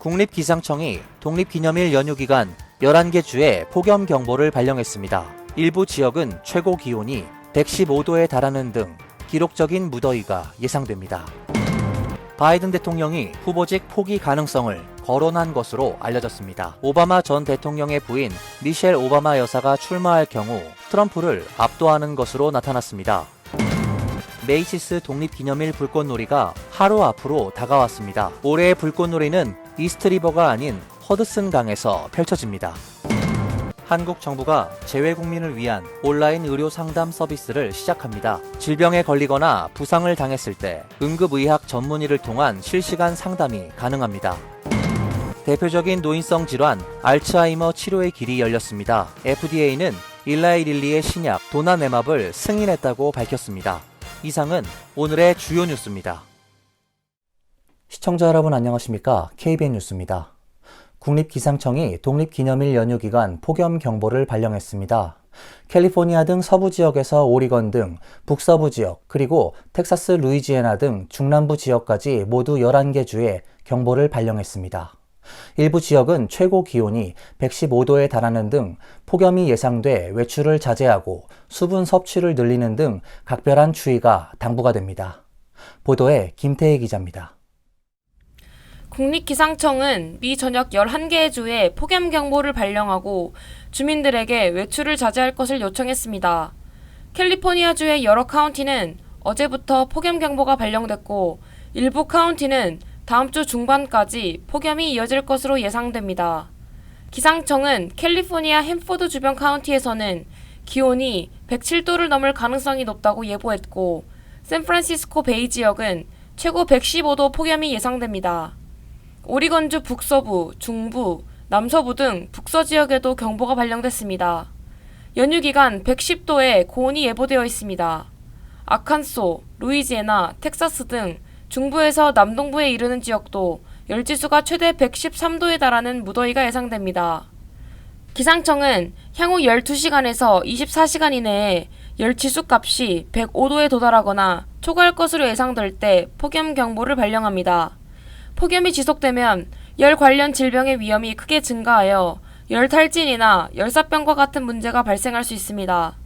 국립기상청이 독립기념일 연휴 기간 11개 주에 폭염경보를 발령했습니다. 일부 지역은 최고 기온이 115도에 달하는 등 기록적인 무더위가 예상됩니다. 바이든 대통령이 후보직 포기 가능성을 거론한 것으로 알려졌습니다. 오바마 전 대통령의 부인 미셸 오바마 여사가 출마할 경우 트럼프를 압도하는 것으로 나타났습니다. 메이시스 독립기념일 불꽃놀이가 하루 앞으로 다가왔습니다. 올해의 불꽃놀이는 이스트리버가 아닌 허드슨 강에서 펼쳐집니다. 한국 정부가 재외국민을 위한 온라인 의료 상담 서비스를 시작합니다. 질병에 걸리거나 부상을 당했을 때 응급의학 전문의를 통한 실시간 상담이 가능합니다. 대표적인 노인성 질환 알츠하이머 치료의 길이 열렸습니다. FDA는 일라이 릴리의 신약 도나네맙을 승인했다고 밝혔습니다. 이상은 오늘의 주요 뉴스입니다. 시청자 여러분 안녕하십니까? KBN 뉴스입니다. 국립기상청이 독립기념일 연휴 기간 폭염경보를 발령했습니다. 캘리포니아 등 서부 지역에서 오리건 등 북서부 지역, 그리고 텍사스, 루이지애나 등 중남부 지역까지 모두 11개 주에 경보를 발령했습니다. 일부 지역은 최고 기온이 115도에 달하는 등 폭염이 예상돼 외출을 자제하고 수분 섭취를 늘리는 등 각별한 주의가 당부가 됩니다. 보도에 김태희 기자입니다. 국립기상청은 미 전역 11개의 주에 폭염경보를 발령하고 주민들에게 외출을 자제할 것을 요청했습니다. 캘리포니아주의 여러 카운티는 어제부터 폭염경보가 발령됐고 일부 카운티는 다음 주 중반까지 폭염이 이어질 것으로 예상됩니다. 기상청은 캘리포니아 햄포드 주변 카운티에서는 기온이 107도를 넘을 가능성이 높다고 예보했고 샌프란시스코 베이 지역은 최고 115도 폭염이 예상됩니다. 오리건주 북서부, 중부, 남서부 등 북서 지역에도 경보가 발령됐습니다. 연휴 기간 110도의 고온이 예보되어 있습니다. 아칸소, 루이지애나, 텍사스 등 중부에서 남동부에 이르는 지역도 열지수가 최대 113도에 달하는 무더위가 예상됩니다. 기상청은 향후 12시간에서 24시간 이내에 열지수 값이 105도에 도달하거나 초과할 것으로 예상될 때 폭염경보를 발령합니다. 폭염이 지속되면 열 관련 질병의 위험이 크게 증가하여 열탈진이나 열사병과 같은 문제가 발생할 수 있습니다.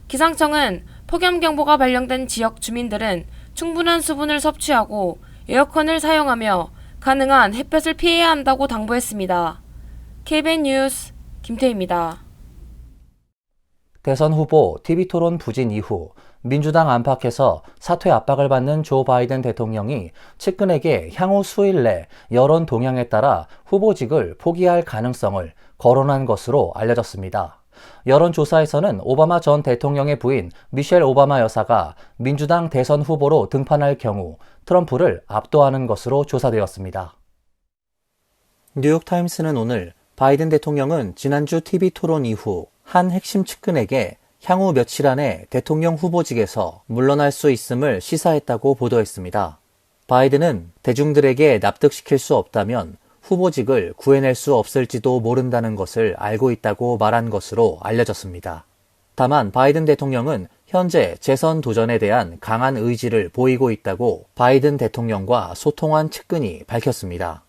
기상청은 폭염경보가 발령된 지역 주민들은 충분한 수분을 섭취하고 에어컨을 사용하며 가능한 햇볕을 피해야 한다고 당부했습니다. KBN 뉴스 김태희입니다. 대선 후보 TV토론 부진 이후 민주당 안팎에서 사퇴 압박을 받는 조 바이든 대통령이 측근에게 향후 수일 내 여론 동향에 따라 후보직을 포기할 가능성을 거론한 것으로 알려졌습니다. 여론조사에서는 오바마 전 대통령의 부인 미셸 오바마 여사가 민주당 대선 후보로 등판할 경우 트럼프를 압도하는 것으로 조사되었습니다. 뉴욕타임스는 오늘 바이든 대통령은 지난주 TV토론 이후 한 핵심 측근에게 향후 며칠 안에 대통령 후보직에서 물러날 수 있음을 시사했다고 보도했습니다. 바이든은 대중들에게 납득시킬 수 없다면 후보직을 구해낼 수 없을지도 모른다는 것을 알고 있다고 말한 것으로 알려졌습니다. 다만 바이든 대통령은 현재 재선 도전에 대한 강한 의지를 보이고 있다고 바이든 대통령과 소통한 측근이 밝혔습니다.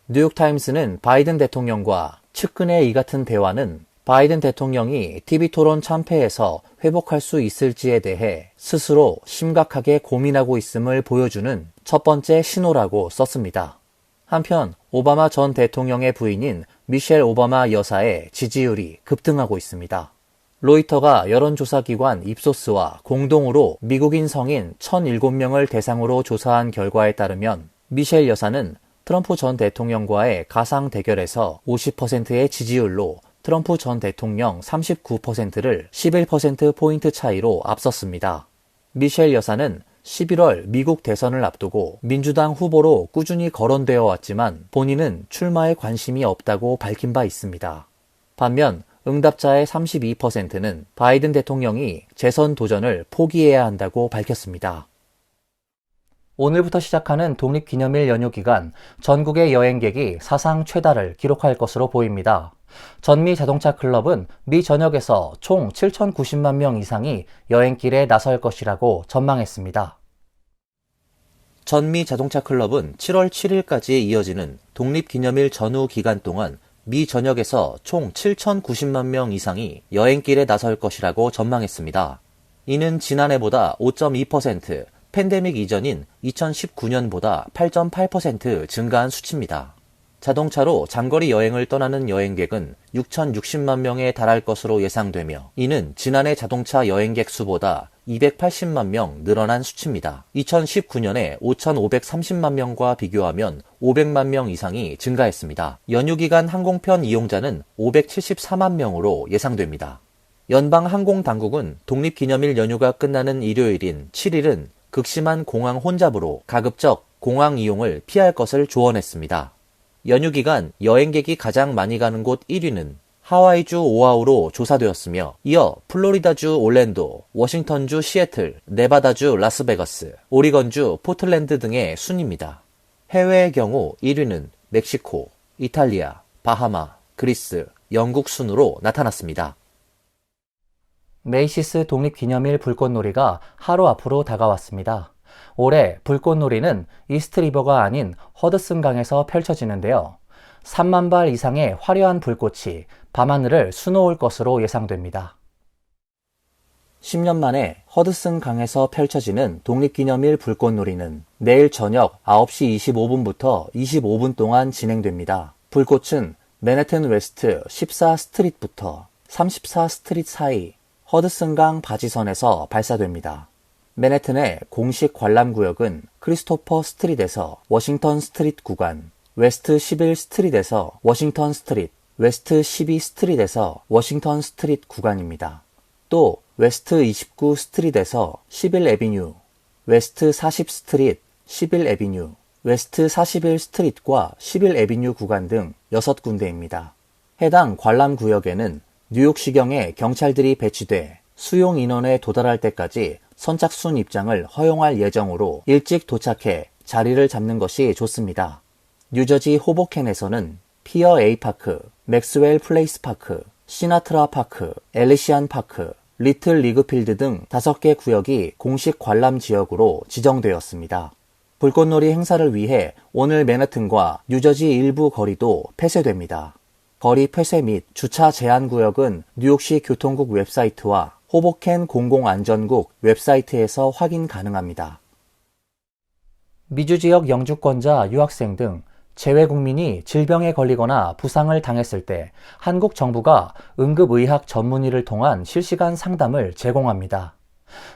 뉴욕타임스는 바이든 대통령과 측근의 이 같은 대화는 바이든 대통령이 TV토론 참패에서 회복할 수 있을지에 대해 스스로 심각하게 고민하고 있음을 보여주는 첫 번째 신호라고 썼습니다. 한편 오바마 전 대통령의 부인인 미셸 오바마 여사의 지지율이 급등하고 있습니다. 로이터가 여론조사기관 입소스와 공동으로 미국인 성인 1,007명을 대상으로 조사한 결과에 따르면 미셸 여사는 트럼프 전 대통령과의 가상 대결에서 50%의 지지율로 트럼프 전 대통령 39%를 11%포인트 차이로 앞섰습니다. 미셸 여사는 11월 미국 대선을 앞두고 민주당 후보로 꾸준히 거론되어 왔지만 본인은 출마에 관심이 없다고 밝힌 바 있습니다. 반면 응답자의 32%는 바이든 대통령이 재선 도전을 포기해야 한다고 밝혔습니다. 오늘부터 시작하는 독립기념일 연휴 기간 전국의 여행객이 사상 최다를 기록할 것으로 보입니다. 전미 자동차 클럽은 미 전역에서 총 7,090만 명 이상이 여행길에 나설 것이라고 전망했습니다. 전미 자동차 클럽은 7월 7일까지 이어지는 독립기념일 전후 기간 동안 미 전역에서 총 7,090만 명 이상이 여행길에 나설 것이라고 전망했습니다. 이는 지난해보다 5.2%, 팬데믹 이전인 2019년보다 8.8% 증가한 수치입니다. 자동차로 장거리 여행을 떠나는 여행객은 6,060만 명에 달할 것으로 예상되며 이는 지난해 자동차 여행객 수보다 280만 명 늘어난 수치입니다. 2019년에 5,530만 명과 비교하면 500만 명 이상이 증가했습니다. 연휴 기간 항공편 이용자는 574만 명으로 예상됩니다. 연방항공당국은 독립기념일 연휴가 끝나는 일요일인 7일은 극심한 공항 혼잡으로 가급적 공항 이용을 피할 것을 조언했습니다. 연휴 기간 여행객이 가장 많이 가는 곳 1위는 하와이주 오아후로 조사되었으며 이어 플로리다주 올랜도, 워싱턴주 시애틀, 네바다주 라스베가스, 오리건주 포틀랜드 등의 순입니다. 해외의 경우 1위는 멕시코, 이탈리아, 바하마, 그리스, 영국 순으로 나타났습니다. 메이시스 독립기념일 불꽃놀이가 하루 앞으로 다가왔습니다. 올해 불꽃놀이는 이스트리버가 아닌 허드슨강에서 펼쳐지는데요. 3만 발 이상의 화려한 불꽃이 밤하늘을 수놓을 것으로 예상됩니다. 10년 만에 허드슨강에서 펼쳐지는 독립기념일 불꽃놀이는 내일 저녁 9시 25분부터 25분 동안 진행됩니다. 불꽃은 맨해튼 웨스트 14 스트릿부터 34 스트릿 사이 허드슨강 바지선에서 발사됩니다. 맨해튼의 공식 관람구역은 크리스토퍼 스트릿에서 워싱턴 스트릿 구간, 웨스트 11 스트릿에서 워싱턴 스트릿, 웨스트 12 스트릿에서 워싱턴 스트릿 구간입니다. 또 웨스트 29 스트릿에서 11 애비뉴, 웨스트 40 스트릿, 11 애비뉴, 웨스트 41 스트릿과 11 애비뉴 구간 등 6군데입니다. 해당 관람구역에는 뉴욕시경의 경찰들이 배치돼 수용 인원에 도달할 때까지 선착순 입장을 허용할 예정으로 일찍 도착해 자리를 잡는 것이 좋습니다. 뉴저지 호보켄에서는 피어 A파크, 맥스웰 플레이스 파크, 시나트라 파크, 엘리시안 파크, 리틀 리그필드 등 5개 구역이 공식 관람 지역으로 지정되었습니다. 불꽃놀이 행사를 위해 오늘 맨해튼과 뉴저지 일부 거리도 폐쇄됩니다. 거리 폐쇄 및 주차 제한 구역은 뉴욕시 교통국 웹사이트와 호보켄 공공안전국 웹사이트에서 확인 가능합니다. 미주 지역 영주권자 유학생 등 재외국민이 질병에 걸리거나 부상을 당했을 때 한국 정부가 응급의학 전문의를 통한 실시간 상담을 제공합니다.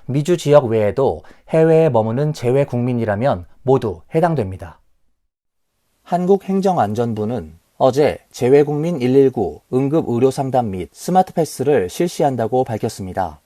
미주 지역 외에도 해외에 머무는 재외국민이라면 모두 해당됩니다. 한국행정안전부는 어제 재외국민 119 응급의료상담 및 스마트패스를 실시한다고 밝혔습니다.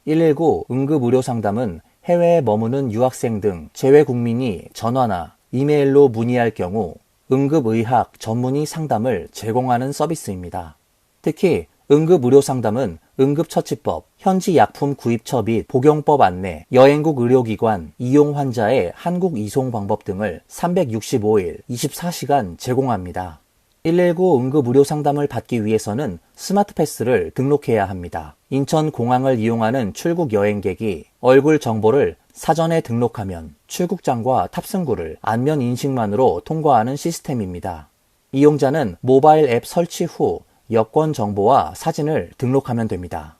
119 응급의료상담은 해외에 머무는 유학생 등 재외국민이 전화나 이메일로 문의할 경우 응급의학 전문의 상담을 제공하는 서비스입니다. 특히 응급의료상담은 응급처치법, 현지 약품 구입처 및 복용법 안내, 여행국 의료기관, 이용 환자의 한국 이송 방법 등을 365일 24시간 제공합니다. 119 응급의료상담을 받기 위해서는 스마트패스를 등록해야 합니다. 인천공항을 이용하는 출국 여행객이 얼굴 정보를 사전에 등록하면 출국장과 탑승구를 안면 인식만으로 통과하는 시스템입니다. 이용자는 모바일 앱 설치 후 여권 정보와 사진을 등록하면 됩니다.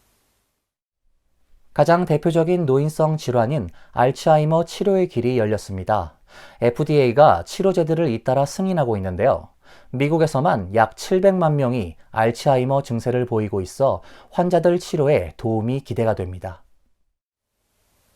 가장 대표적인 노인성 질환인 알츠하이머 치료의 길이 열렸습니다. FDA가 치료제들을 잇따라 승인하고 있는데요. 미국에서만 약 700만 명이 알츠하이머 증세를 보이고 있어 환자들 치료에 도움이 기대가 됩니다.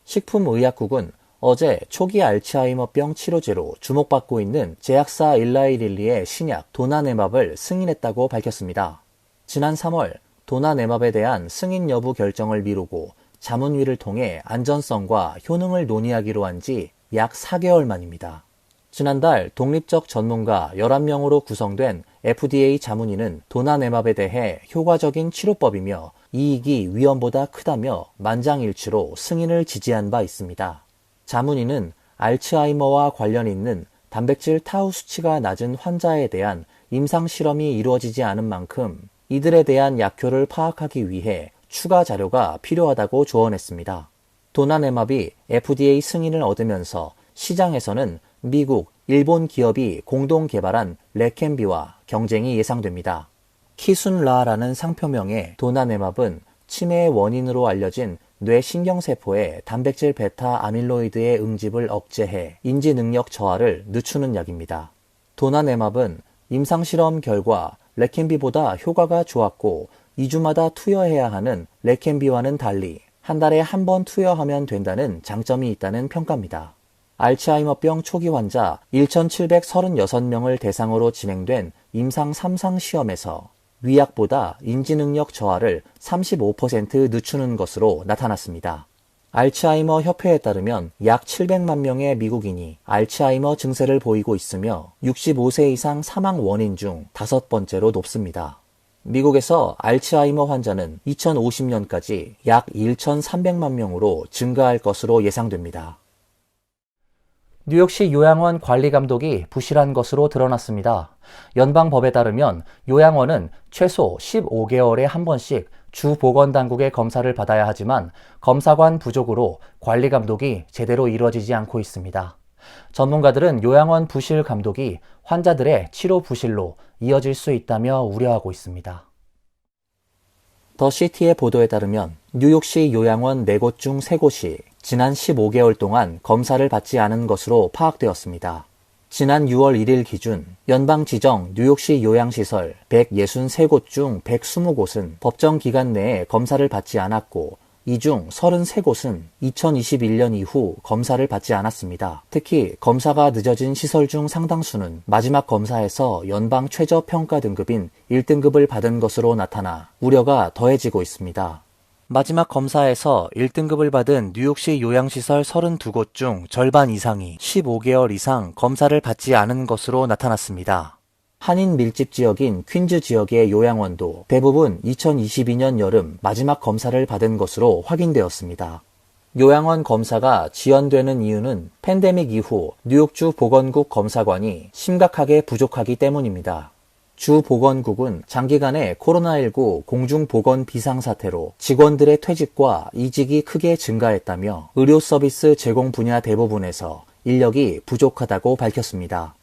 식품의약국은 어제 초기 알츠하이머병 치료제로 주목받고 있는 제약사 일라이릴리의 신약 도나네맙을 승인했다고 밝혔습니다. 지난 3월 도나네맙에 대한 승인 여부 결정을 미루고 자문위를 통해 안전성과 효능을 논의하기로 한 지 약 4개월 만입니다. 지난달 독립적 전문가 11명으로 구성된 FDA 자문위는 도나네맙에 대해 효과적인 치료법이며 이익이 위험보다 크다며 만장일치로 승인을 지지한 바 있습니다. 자문위는 알츠하이머와 관련 있는 단백질 타우 수치가 낮은 환자에 대한 임상실험이 이루어지지 않은 만큼 이들에 대한 약효를 파악하기 위해 추가 자료가 필요하다고 조언했습니다. 도나네맙이 FDA 승인을 얻으면서 시장에서는 미국, 일본 기업이 공동 개발한 레켐비와 경쟁이 예상됩니다. 키순라라는 상표명의 도나네맙은 치매의 원인으로 알려진 뇌신경세포의 단백질 베타 아밀로이드의 응집을 억제해 인지 능력 저하를 늦추는 약입니다. 도나네맙은 임상실험 결과 레켐비보다 효과가 좋았고 2주마다 투여해야 하는 레켐비와는 달리 한 달에 한 번 투여하면 된다는 장점이 있다는 평가입니다. 알츠하이머병 초기 환자 1,736명을 대상으로 진행된 임상 3상 시험에서 위약보다 인지능력 저하를 35% 늦추는 것으로 나타났습니다. 알츠하이머 협회에 따르면 약 700만 명의 미국인이 알츠하이머 증세를 보이고 있으며 65세 이상 사망 원인 중 5번째로 높습니다. 미국에서 알츠하이머 환자는 2050년까지 약 1,300만 명으로 증가할 것으로 예상됩니다. 뉴욕시 요양원 관리감독이 부실한 것으로 드러났습니다. 연방법에 따르면 요양원은 최소 15개월에 한 번씩 주보건당국의 검사를 받아야 하지만 검사관 부족으로 관리감독이 제대로 이루어지지 않고 있습니다. 전문가들은 요양원 부실 감독이 환자들의 치료 부실로 이어질 수 있다며 우려하고 있습니다. 더시티의 보도에 따르면 뉴욕시 요양원 4곳 중 3곳이 지난 15개월 동안 검사를 받지 않은 것으로 파악되었습니다. 지난 6월 1일 기준 연방 지정 뉴욕시 요양시설 163곳 중 120곳은 법정 기간 내에 검사를 받지 않았고 이 중 33곳은 2021년 이후 검사를 받지 않았습니다. 특히 검사가 늦어진 시설 중 상당수는 마지막 검사에서 연방 최저평가 등급인 1등급을 받은 것으로 나타나 우려가 더해지고 있습니다. 마지막 검사에서 1등급을 받은 뉴욕시 요양시설 32곳 중 절반 이상이 15개월 이상 검사를 받지 않은 것으로 나타났습니다. 한인 밀집 지역인 퀸즈 지역의 요양원도 대부분 2022년 여름 마지막 검사를 받은 것으로 확인되었습니다. 요양원 검사가 지연되는 이유는 팬데믹 이후 뉴욕주 보건국 검사관이 심각하게 부족하기 때문입니다. 주 보건국은 장기간의 코로나19 공중보건 비상사태로 직원들의 퇴직과 이직이 크게 증가했다며 의료 서비스 제공 분야 대부분에서 인력이 부족하다고 밝혔습니다.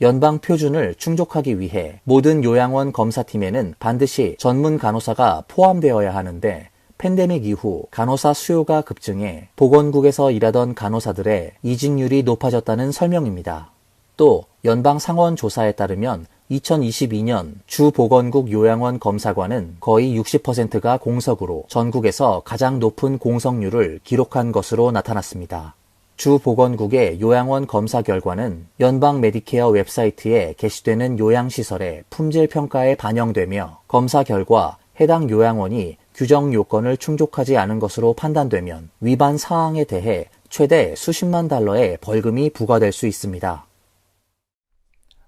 연방 표준을 충족하기 위해 모든 요양원 검사팀에는 반드시 전문 간호사가 포함되어야 하는데 팬데믹 이후 간호사 수요가 급증해 보건국에서 일하던 간호사들의 이직률이 높아졌다는 설명입니다. 또 연방 상원 조사에 따르면 2022년 주 보건국 요양원 검사관은 거의 60%가 공석으로 전국에서 가장 높은 공석률을 기록한 것으로 나타났습니다. 주 보건국의 요양원 검사 결과는 연방 메디케어 웹사이트에 게시되는 요양시설의 품질 평가에 반영되며 검사 결과 해당 요양원이 규정 요건을 충족하지 않은 것으로 판단되면 위반 사항에 대해 최대 수십만 달러의 벌금이 부과될 수 있습니다.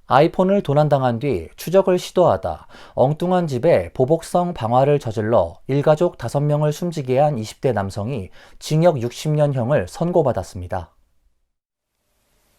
아이폰을 도난당한 뒤 추적을 시도하다 엉뚱한 집에 보복성 방화를 저질러 일가족 5명을 숨지게 한 20대 남성이 징역 60년형을 선고받았습니다.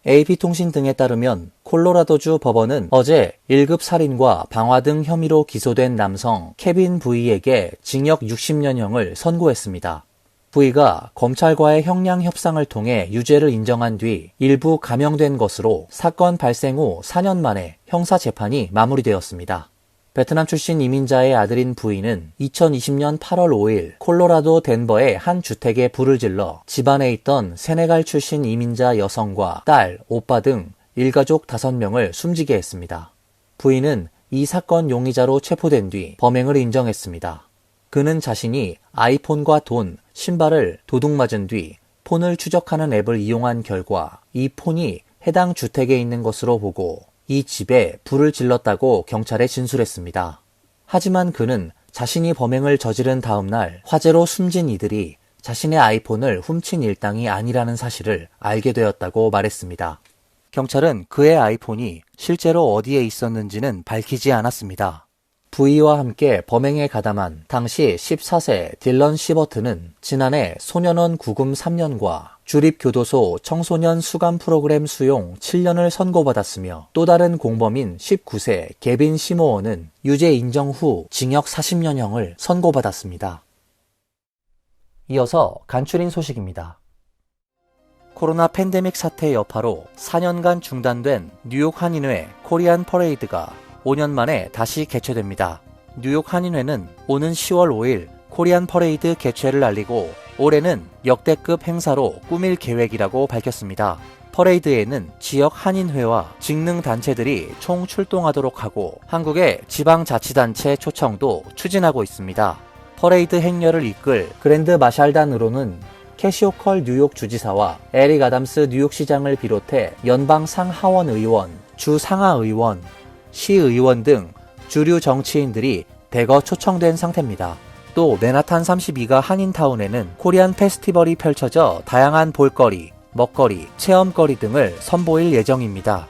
AP통신 등에 따르면 콜로라도주 법원은 어제 1급 살인과 방화 등 혐의로 기소된 남성 케빈 V에게 징역 60년형을 선고했습니다. V가 검찰과의 형량 협상을 통해 유죄를 인정한 뒤 일부 감형된 것으로 사건 발생 후 4년 만에 형사재판이 마무리되었습니다. 베트남 출신 이민자의 아들인 V는 2020년 8월 5일 콜로라도 덴버의 한 주택에 불을 질러 집안에 있던 세네갈 출신 이민자 여성과 딸, 오빠 등 일가족 5명을 숨지게 했습니다. V는 이 사건 용의자로 체포된 뒤 범행을 인정했습니다. 그는 자신이 아이폰과 돈, 신발을 도둑맞은 뒤 폰을 추적하는 앱을 이용한 결과 이 폰이 해당 주택에 있는 것으로 보고 이 집에 불을 질렀다고 경찰에 진술했습니다. 하지만 그는 자신이 범행을 저지른 다음 날 화재로 숨진 이들이 자신의 아이폰을 훔친 일당이 아니라는 사실을 알게 되었다고 말했습니다. 경찰은 그의 아이폰이 실제로 어디에 있었는지는 밝히지 않았습니다. V와 함께 범행에 가담한 당시 14세 딜런 시버트는 지난해 소년원 구금 3년과 주립교도소 청소년 수감 프로그램 수용 7년을 선고받았으며 또 다른 공범인 19세 개빈 시모어는 유죄 인정 후 징역 40년형을 선고받았습니다. 이어서 간추린 소식입니다. 코로나 팬데믹 사태 여파로 4년간 중단된 뉴욕 한인회 코리안 퍼레이드가 5년 만에 다시 개최됩니다. 뉴욕 한인회는 오는 10월 5일 코리안 퍼레이드 개최를 알리고 올해는 역대급 행사로 꾸밀 계획이라고 밝혔습니다. 퍼레이드에는 지역 한인회와 직능단체들이 총 출동하도록 하고 한국의 지방자치단체 초청도 추진하고 있습니다. 퍼레이드 행렬을 이끌 그랜드 마샬단으로는 캐시오컬 뉴욕 주지사와 에릭 아담스 뉴욕시장을 비롯해 연방 상하원 의원, 주 상하의원, 시의원 등 주류 정치인들이 대거 초청된 상태입니다. 또 맨하탄 32가 한인타운에는 코리안 페스티벌이 펼쳐져 다양한 볼거리, 먹거리, 체험거리 등을 선보일 예정입니다.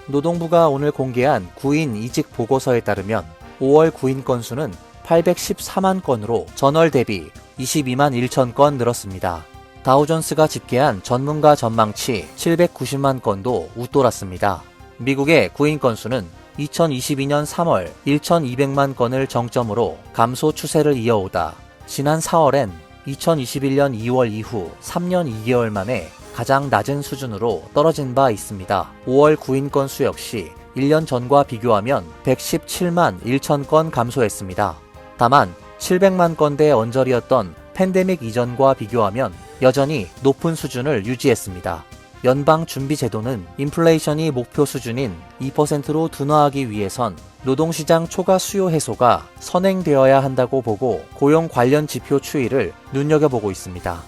노동부가 오늘 공개한 구인 이직 보고서에 따르면 5월 구인 건수는 814만 건으로 전월 대비 22만 1천 건 늘었습니다. 다우존스가 집계한 전문가 전망치 790만 건도 웃돌았습니다. 미국의 구인 건수는 2022년 3월 1,200만 건을 정점으로 감소 추세를 이어오다 지난 4월엔 2021년 2월 이후 3년 2개월 만에 가장 낮은 수준으로 떨어진 바 있습니다. 5월 구인 건수 역시 1년 전과 비교하면 117만 1천 건 감소했습니다. 다만 700만 건대 언저리였던 팬데믹 이전과 비교하면 여전히 높은 수준을 유지했습니다. 연방준비제도는 인플레이션이 목표 수준인 2%로 둔화하기 위해선 노동시장 초과 수요 해소가 선행되어야 한다고 보고 고용 관련 지표 추이를 눈여겨보고 있습니다.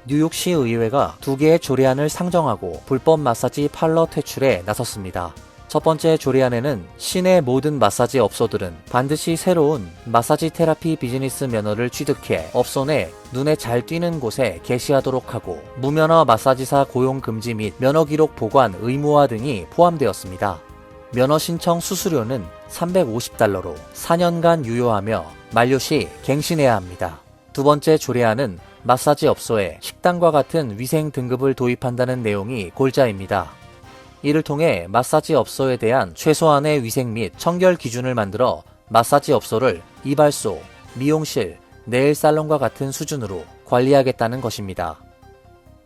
뉴욕시 의회가 2개의 조례안을 상정하고 불법 마사지 팔러 퇴출에 나섰습니다. 첫 번째 조례안에는 시내 모든 마사지 업소들은 반드시 새로운 마사지 테라피 비즈니스 면허를 취득해 업소 내 눈에 잘 띄는 곳에 게시하도록 하고 무면허 마사지사 고용 금지 및 면허 기록 보관 의무화 등이 포함되었습니다. 면허 신청 수수료는 $350로 4년간 유효하며 만료 시 갱신해야 합니다. 두 번째 조례안은 마사지 업소에 식당과 같은 위생 등급을 도입한다는 내용이 골자입니다. 이를 통해 마사지 업소에 대한 최소한의 위생 및 청결 기준을 만들어 마사지 업소를 이발소, 미용실, 네일 살론과 같은 수준으로 관리하겠다는 것입니다.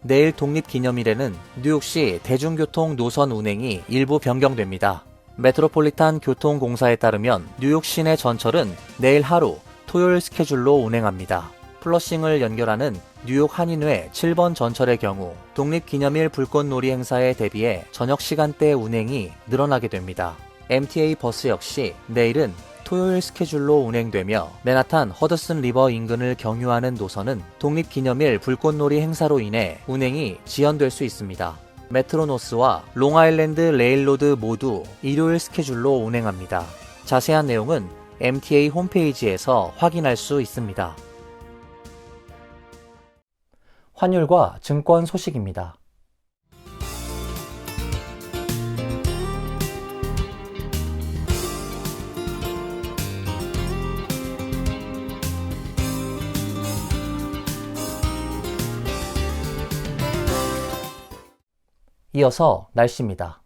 내일 독립기념일에는 뉴욕시 대중교통 노선 운행이 일부 변경됩니다. 메트로폴리탄 교통공사에 따르면 뉴욕 시내 전철은 내일 하루 토요일 스케줄로 운행합니다. 플러싱을 연결하는 뉴욕 한인회 7번 전철의 경우 독립기념일 불꽃놀이 행사에 대비해 저녁 시간대 운행이 늘어나게 됩니다. MTA 버스 역시 내일은 토요일 스케줄로 운행되며 맨하탄 허드슨 리버 인근을 경유하는 노선은 독립기념일 불꽃놀이 행사로 인해 운행이 지연될 수 있습니다. 메트로노스와 롱아일랜드 레일로드 모두 일요일 스케줄로 운행합니다. 자세한 내용은 MTA 홈페이지에서 확인할 수 있습니다. 환율과 증권 소식입니다. 이어서 날씨입니다.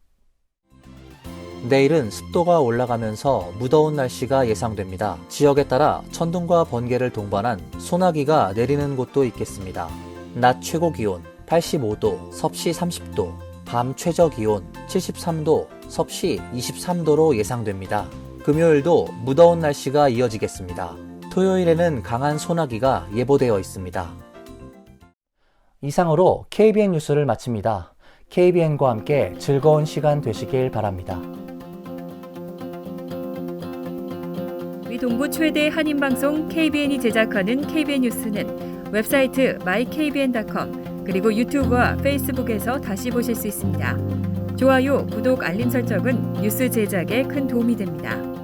내일은 습도가 올라가면서 무더운 날씨가 예상됩니다. 지역에 따라 천둥과 번개를 동반한 소나기가 내리는 곳도 있겠습니다. 낮 최고 기온 85도, 섭씨 30도, 밤 최저 기온 73도, 섭씨 23도로 예상됩니다. 금요일도 무더운 날씨가 이어지겠습니다. 토요일에는 강한 소나기가 예보되어 있습니다. 이상으로 KBN 뉴스를 마칩니다. KBN과 함께 즐거운 시간 되시길 바랍니다. 우리 동부 최대 한인방송 KBN이 제작하는 KBN 뉴스는 웹사이트 mykbn.com 그리고 유튜브와 페이스북에서 다시 보실 수 있습니다. 좋아요, 구독, 알림 설정은 뉴스 제작에 큰 도움이 됩니다.